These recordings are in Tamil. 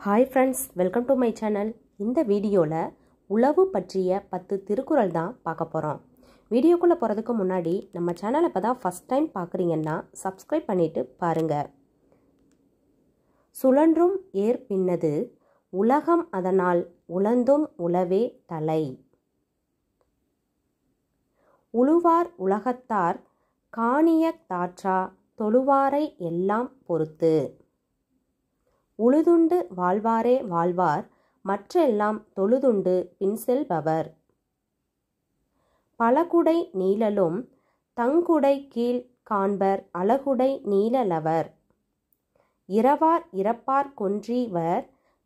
Hi friends, welcome to my channel. இந்த வீடியோவில் உழவு பற்றிய 10 திருக்குறள் தான் பார்க்க போகிறோம். வீடியோக்குள்ளே போகிறதுக்கு முன்னாடி நம்ம சேனலை இப்போ தான் ஃபஸ்ட் டைம் பார்க்குறீங்கன்னா சப்ஸ்கிரைப் பண்ணிவிட்டு பாருங்கள். சுழன்றும் ஏர் பின்னது உலகம் அதனால் உழந்தும் உழவே தலை. உழுவார் உலகத்தார் காணிய தாற்றா தொழுவாரை எல்லாம் பொறுத்து. உழுதுண்டு வாழ்வாரே வாழ்வார் மற்றெல்லாம் தொழுதுண்டு பின் செல்பவர். பலகுடை நீழலும் தங்குடை கீழ் காண்பர் அழகுடை நீழலவர். இரவார் இறப்பார் கொன்றீவர்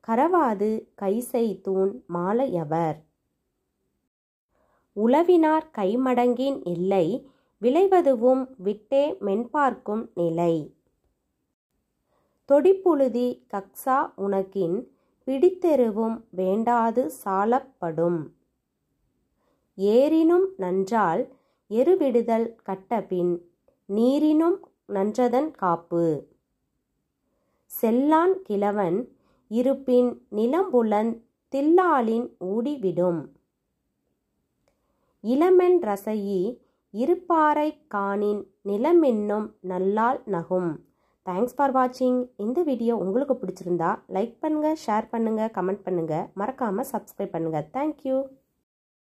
கரவாது கைசெய் தூண் மாலையவர். உழவினார் கைமடங்கின் இல்லை விளைவதுவும் விட்டே மென்பார்க்கும் நிலை. தொடிப்புழுதி கக்சா உனக்கின் பிடித்தெருவும் வேண்டாது சாலப்படும். ஏரினும் நன்றால் எருவிடுதல் கட்டபின் நீரினும் நன்றதன் காப்பு. செல்லான் கிழவன் இருப்பின் நிலம்புலன் தில்லாலின் ஊடிவிடும். இளமென் ரசையி இருப்பாரை காணின் நிலமென்னும் நல்லால் நகும். தேங்க்ஸ் ஃபார் வாட்சிங். இந்த வீடியோ உங்களுக்கு பிடிச்சிருந்தா லைக் பண்ணுங்கள், ஷேர் பண்ணுங்கள், கமெண்ட் பண்ணுங்கள், மறக்காமல் சப்ஸ்கிரைப் பண்ணுங்கள். தேங்க்யூ.